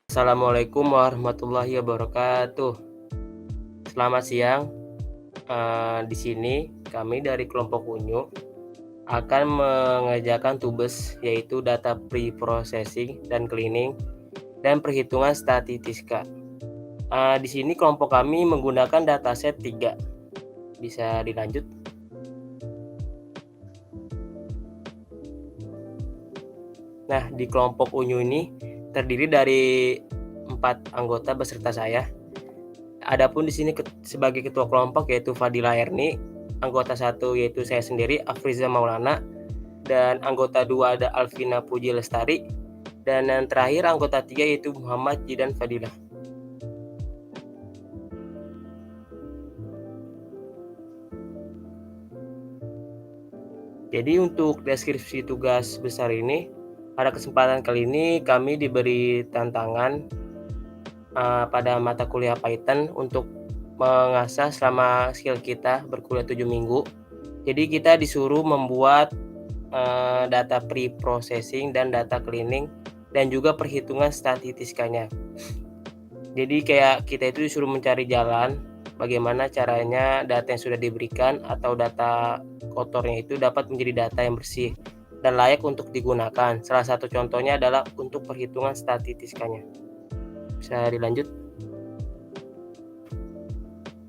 Assalamualaikum warahmatullahi wabarakatuh. Selamat siang. Di sini kami dari kelompok Unyu akan mengerjakan tugas yaitu data pre-processing dan cleaning dan perhitungan statistika. Di sini kelompok kami menggunakan dataset 3. Bisa dilanjut? Nah, di kelompok Unyu ini terdiri dari 4 anggota beserta saya. Adapun di sini sebagai ketua kelompok yaitu Fadila Erni, anggota 1 yaitu saya sendiri Afriza Maulana, dan anggota 2 ada Alvina Puji Lestari, dan yang terakhir anggota 3 yaitu Muhammad Jidan Fadilah. Jadi untuk deskripsi tugas besar ini, pada kesempatan kali ini kami diberi tantangan pada mata kuliah Python untuk mengasah selama skill kita berkuliah 7 minggu. Jadi kita disuruh membuat data pre-processing dan data cleaning dan juga perhitungan statistikanya. Jadi kayak kita itu disuruh mencari jalan bagaimana caranya data yang sudah diberikan atau data kotornya itu dapat menjadi data yang bersih dan layak untuk digunakan. Salah satu contohnya adalah untuk perhitungan statistikanya. Bisa dilanjut?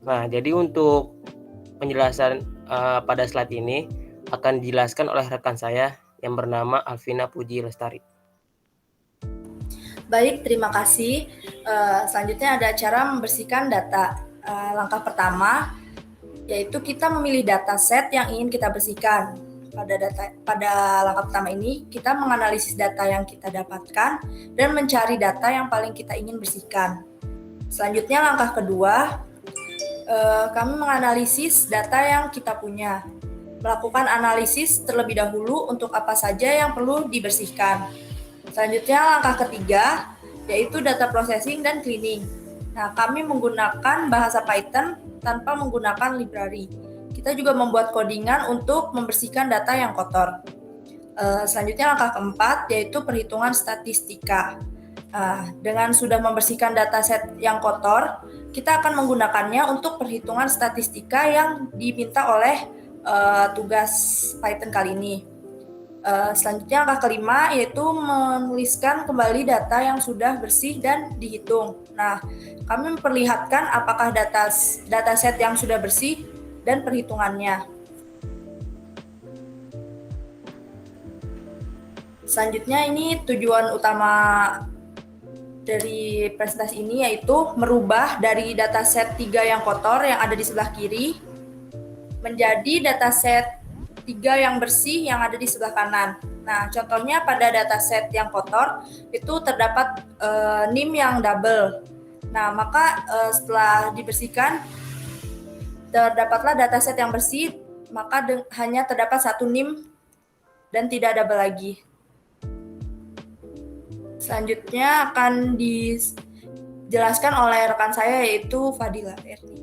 Nah, jadi untuk penjelasan pada slide ini akan dijelaskan oleh rekan saya yang bernama Alvina Puji Lestari. Baik, terima kasih. Selanjutnya ada cara membersihkan data. Langkah pertama yaitu kita memilih dataset yang ingin kita bersihkan. Pada langkah pertama ini, kita menganalisis data yang kita dapatkan dan mencari data yang paling kita ingin bersihkan. Selanjutnya langkah kedua, kami menganalisis data yang kita punya. Melakukan analisis terlebih dahulu untuk apa saja yang perlu dibersihkan. Selanjutnya langkah ketiga, yaitu data processing dan cleaning. Nah, kami menggunakan bahasa Python tanpa menggunakan library. Kita juga membuat codingan untuk membersihkan data yang kotor. Selanjutnya langkah keempat, yaitu perhitungan statistika. Dengan sudah membersihkan dataset yang kotor, kita akan menggunakannya untuk perhitungan statistika yang diminta oleh tugas Python kali ini. Selanjutnya langkah kelima yaitu menuliskan kembali data yang sudah bersih dan dihitung. Nah, kami memperlihatkan apakah dataset yang sudah bersih dan perhitungannya. Selanjutnya ini tujuan utama dari presentasi ini yaitu merubah dari dataset 3 yang kotor yang ada di sebelah kiri menjadi dataset 3 yang bersih yang ada di sebelah kanan. Nah, contohnya pada dataset yang kotor itu terdapat NIM yang double. Nah, maka setelah dibersihkan terdapatlah dataset yang bersih, maka hanya terdapat satu NIM dan tidak double lagi. Selanjutnya akan dijelaskan oleh rekan saya yaitu Fadila Erni.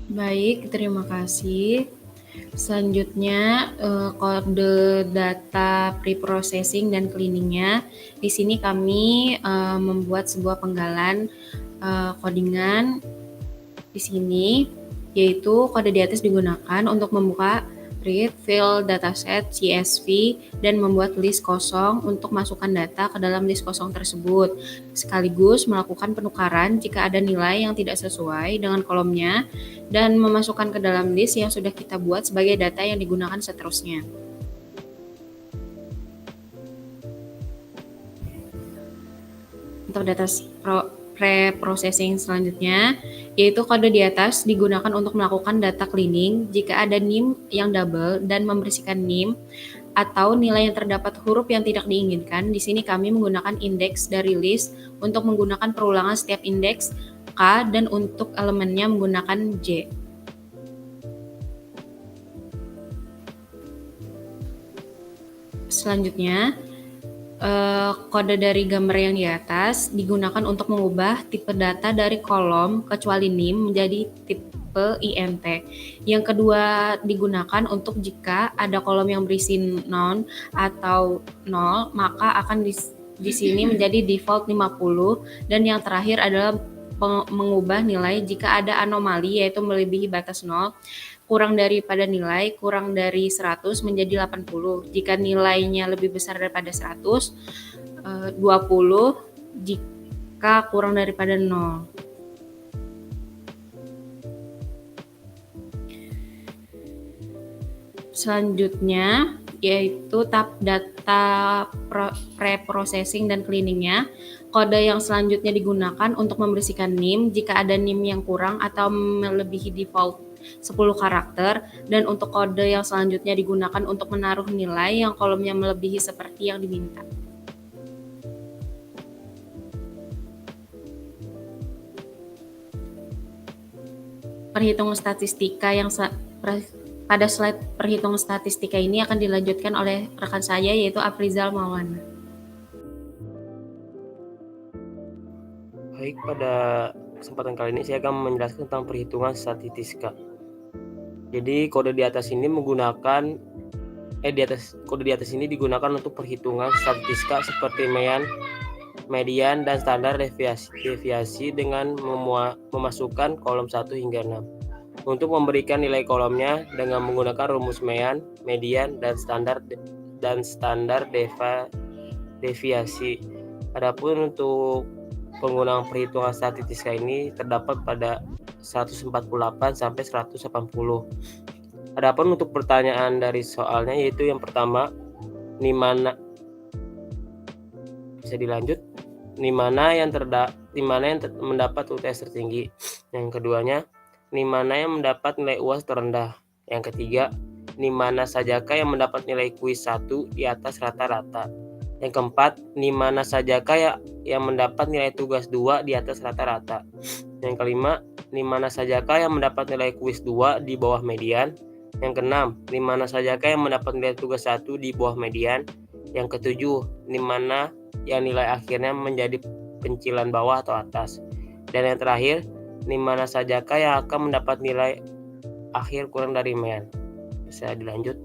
Baik, terima kasih. Selanjutnya kode data pre-processing dan cleaningnya. Di sini kami membuat sebuah penggalan codingan di sini, yaitu kode di atas digunakan untuk membuka read file dataset CSV dan membuat list kosong untuk masukkan data ke dalam list kosong tersebut, sekaligus melakukan penukaran jika ada nilai yang tidak sesuai dengan kolomnya dan memasukkan ke dalam list yang sudah kita buat sebagai data yang digunakan seterusnya. Untuk data pre-processing selanjutnya, yaitu kode di atas digunakan untuk melakukan data cleaning jika ada NIM yang double dan membersihkan NIM atau nilai yang terdapat huruf yang tidak diinginkan. Di sini kami menggunakan indeks dari list untuk menggunakan perulangan setiap indeks K dan untuk elemennya menggunakan J. Selanjutnya, kode dari gambar yang di atas digunakan untuk mengubah tipe data dari kolom kecuali NIM menjadi tipe INT. Yang kedua digunakan untuk jika ada kolom yang berisi non atau 0, maka akan di sini menjadi default 50, dan yang terakhir adalah mengubah nilai jika ada anomali yaitu melebihi batas 0, kurang daripada nilai kurang dari 100 menjadi 80. Jika nilainya lebih besar daripada 100, 20, jika kurang daripada 0. Selanjutnya yaitu tahap data pre-processing dan cleaningnya. Kode yang selanjutnya digunakan untuk membersihkan NIM jika ada NIM yang kurang atau melebihi default 10 karakter, dan untuk kode yang selanjutnya digunakan untuk menaruh nilai yang kolomnya melebihi seperti yang diminta. Perhitungan statistika yang pada slide perhitungan statistika ini akan dilanjutkan oleh rekan saya yaitu Afrizal Maulana. Baik, pada kesempatan kali ini saya akan menjelaskan tentang perhitungan statistika. Jadi kode di atas ini kode di atas ini digunakan untuk perhitungan statistika seperti median dan standar deviasi dengan memasukkan kolom 1 hingga 6. Untuk memberikan nilai kolomnya dengan menggunakan rumus median dan standar deviasi. Adapun untuk penggunaan perhitungan statistika ini terdapat pada 148 sampai 180. Adapun untuk pertanyaan dari soalnya yaitu yang pertama, di mana yang mendapat UTS tertinggi. Yang keduanya, di mana yang mendapat nilai UAS terendah. Yang ketiga, di mana sajakah yang mendapat nilai kuis 1 di atas rata-rata. Yang keempat, di mana sajakah yang mendapat nilai tugas 2 di atas rata-rata. Yang kelima, di mana sajakah yang mendapat nilai kuis 2 di bawah median. Yang keenam, di mana sajakah yang mendapat nilai tugas 1 di bawah median. Yang ketujuh, di mana yang nilai akhirnya menjadi pencilan bawah atau atas. Dan yang terakhir, di mana sajakah yang akan mendapat nilai akhir kurang dari median. Bisa dilanjut.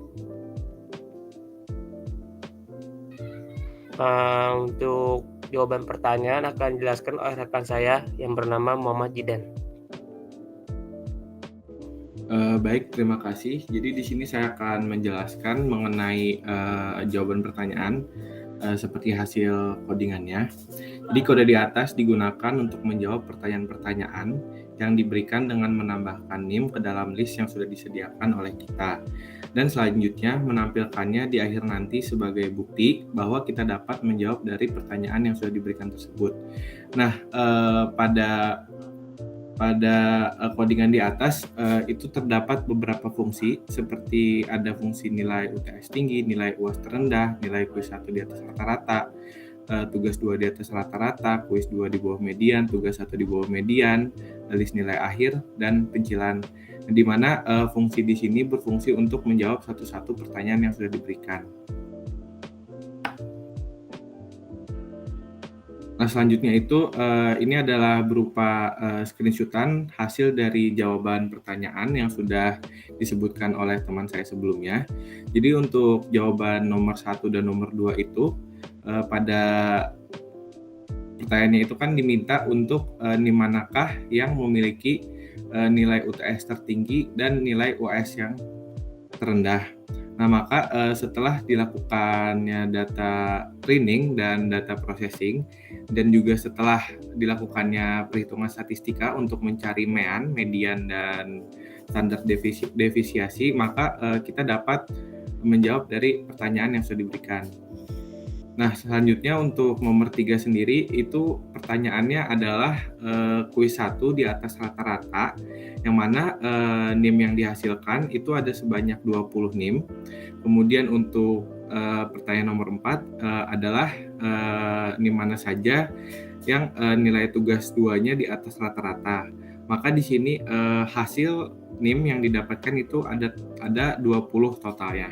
Untuk jawaban pertanyaan akan dijelaskan oleh rekan saya yang bernama Muhammad Jidan. Baik, terima kasih. Jadi di sini saya akan menjelaskan mengenai jawaban pertanyaan seperti hasil codingannya. Jadi kode di atas digunakan untuk menjawab pertanyaan-pertanyaan yang diberikan dengan menambahkan NIM ke dalam list yang sudah disediakan oleh kita. Dan selanjutnya menampilkannya di akhir nanti sebagai bukti bahwa kita dapat menjawab dari pertanyaan yang sudah diberikan tersebut. Nah, pada codingan di atas itu terdapat beberapa fungsi seperti ada fungsi nilai UTS tinggi, nilai UAS terendah, nilai kuis 1 di atas rata-rata, tugas 2 di atas rata-rata, kuis 2 di bawah median, tugas 1 di bawah median, list nilai akhir, dan pencilan. Di mana fungsi di sini berfungsi untuk menjawab satu-satu pertanyaan yang sudah diberikan. Nah, selanjutnya itu ini adalah berupa screenshotan hasil dari jawaban pertanyaan yang sudah disebutkan oleh teman saya sebelumnya. Jadi untuk jawaban nomor 1 dan nomor 2 itu pada pertanyaannya itu kan diminta untuk di manakah yang memiliki nilai UTS tertinggi dan nilai UAS yang terendah. Nah, maka setelah dilakukannya data cleaning dan data processing, dan juga setelah dilakukannya perhitungan statistika untuk mencari median, dan standar deviasi, maka kita dapat menjawab dari pertanyaan yang sudah diberikan. Nah, selanjutnya untuk nomor 3 sendiri itu pertanyaannya adalah kuis 1 di atas rata-rata, yang mana NIM yang dihasilkan itu ada sebanyak 20 NIM. Kemudian untuk pertanyaan nomor 4 adalah NIM mana saja yang nilai tugas 2-nya di atas rata-rata. Maka di sini hasil NIM yang didapatkan itu ada 20 totalnya.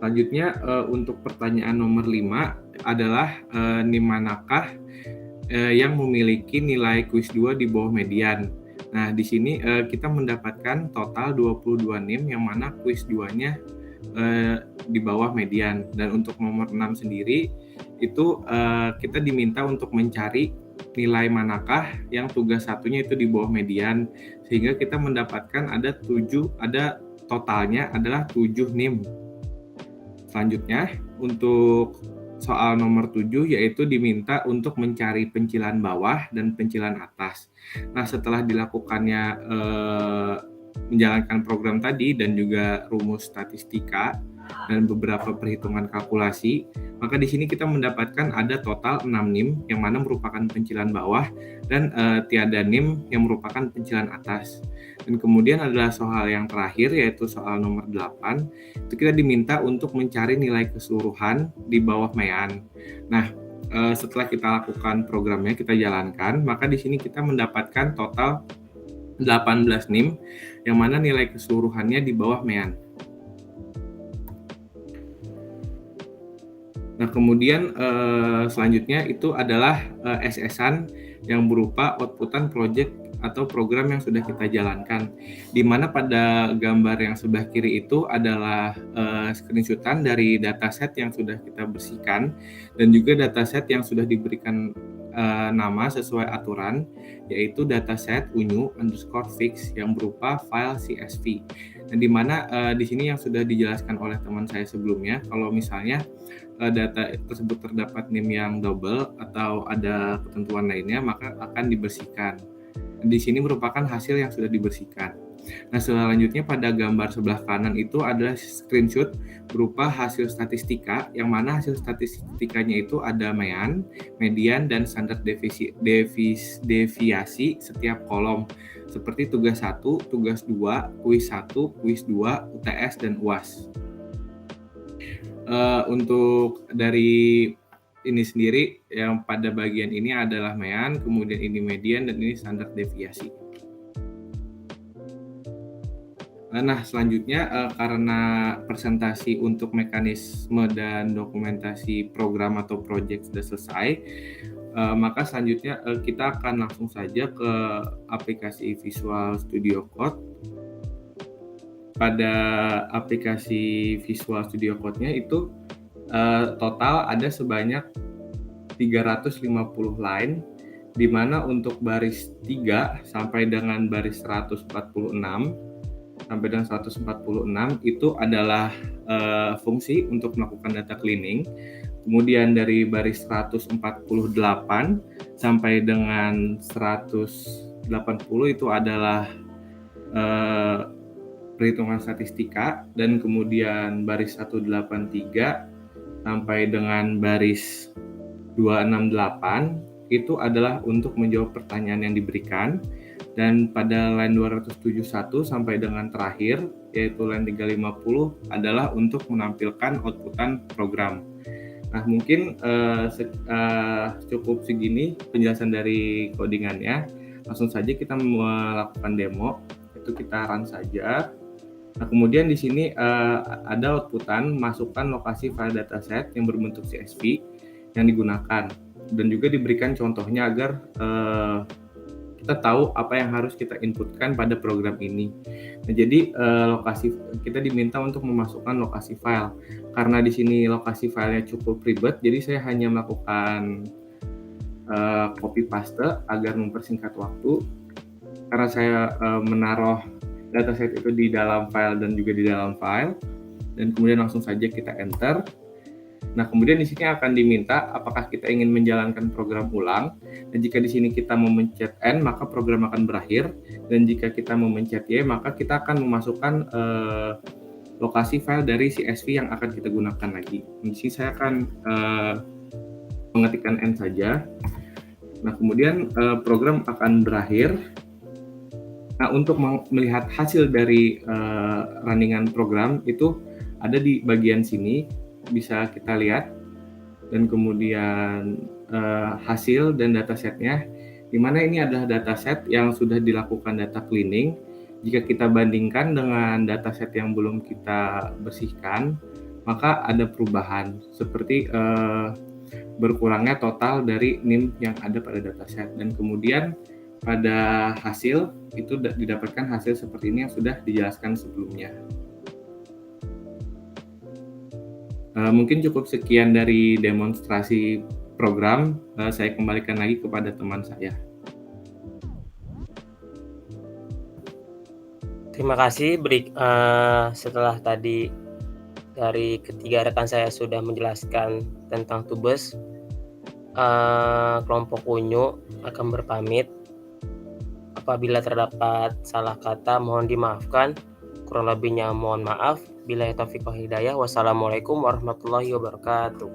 Selanjutnya untuk pertanyaan nomor 5 adalah NIM manakah yang memiliki nilai kuis 2 di bawah median. Nah, di sini kita mendapatkan total 22 NIM yang mana kuis 2-nya di bawah median. Dan untuk nomor 6 sendiri itu kita diminta untuk mencari nilai manakah yang tugas satunya itu di bawah median, sehingga kita mendapatkan ada totalnya adalah 7 NIM. Selanjutnya untuk soal nomor 7 yaitu diminta untuk mencari pencilan bawah dan pencilan atas. Nah, setelah dilakukannya menjalankan program tadi dan juga rumus statistika dan beberapa perhitungan kalkulasi, maka di sini kita mendapatkan ada total 6 NIM yang mana merupakan pencilan bawah dan tiada NIM yang merupakan pencilan atas. Dan kemudian adalah soal yang terakhir yaitu soal nomor 8, itu kita diminta untuk mencari nilai keseluruhan di bawah MEAN. Nah, setelah kita lakukan programnya, kita jalankan, maka di sini kita mendapatkan total 18 NIM yang mana nilai keseluruhannya di bawah MEAN. Nah, kemudian selanjutnya itu adalah SS-an yang berupa outputan project atau program yang sudah kita jalankan, di mana pada gambar yang sebelah kiri itu adalah screenshotan dari dataset yang sudah kita bersihkan dan juga dataset yang sudah diberikan nama sesuai aturan, yaitu dataset unyu_fix yang berupa file CSV. Dan di mana di sini yang sudah dijelaskan oleh teman saya sebelumnya, kalau misalnya data tersebut terdapat NIM yang double atau ada ketentuan lainnya, maka akan dibersihkan. Di sini merupakan hasil yang sudah dibersihkan. Nah, selanjutnya pada gambar sebelah kanan itu adalah screenshot berupa hasil statistika, yang mana hasil statistikanya itu ada MEAN, median, dan standar deviasi setiap kolom, seperti tugas 1, tugas 2, kuis 1, kuis 2, UTS, dan UAS. Untuk dari ini sendiri yang pada bagian ini adalah MEAN, kemudian ini median, dan ini standar deviasi. Nah, selanjutnya karena presentasi untuk mekanisme dan dokumentasi program atau project sudah selesai, maka selanjutnya kita akan langsung saja ke aplikasi Visual Studio Code. Pada aplikasi Visual Studio Code-nya itu total ada sebanyak 350 line, di mana untuk baris 3 sampai dengan baris 146 sampai dengan 146 itu adalah fungsi untuk melakukan data cleaning. Kemudian dari baris 148 sampai dengan 180 itu adalah perhitungan statistika, dan kemudian baris 183 sampai dengan baris 268 itu adalah untuk menjawab pertanyaan yang diberikan, dan pada line 271 sampai dengan terakhir yaitu line 350 adalah untuk menampilkan outputan program. Nah, mungkin cukup segini penjelasan dari codingannya. Langsung saja kita melakukan demo, itu kita run saja. Nah, kemudian di sini ada outputan masukkan lokasi file dataset yang berbentuk CSV yang digunakan, dan juga diberikan contohnya agar kita tahu apa yang harus kita inputkan pada program ini. Nah, jadi lokasi kita diminta untuk memasukkan lokasi file. Karena di sini lokasi filenya cukup ribet, jadi saya hanya melakukan copy paste agar mempersingkat waktu. Karena saya menaruh dataset itu di dalam file dan juga di dalam file, dan kemudian langsung saja kita enter. Nah, kemudian di sini akan diminta apakah kita ingin menjalankan program ulang, dan jika di sini kita memencet N maka program akan berakhir, dan jika kita memencet Y maka kita akan memasukkan lokasi file dari CSV yang akan kita gunakan lagi. Di sini saya akan mengetikkan N saja. Nah, kemudian program akan berakhir. Nah, untuk melihat hasil dari runningan program itu ada di bagian sini, bisa kita lihat, dan kemudian hasil dan datasetnya, di mana ini adalah dataset yang sudah dilakukan data cleaning. Jika kita bandingkan dengan dataset yang belum kita bersihkan, maka ada perubahan seperti berkurangnya total dari NIM yang ada pada dataset, dan kemudian pada hasil itu didapatkan hasil seperti ini yang sudah dijelaskan sebelumnya. Mungkin cukup sekian dari demonstrasi program. Saya kembalikan lagi kepada teman saya. Terima kasih. Setelah tadi dari ketiga rekan saya sudah menjelaskan tentang tubes, kelompok Unyu akan berpamit. Apabila terdapat salah kata mohon dimaafkan. Kurang lebihnya mohon maaf. Billahi taufiq wal hidayah. Wassalamualaikum warahmatullahi wabarakatuh.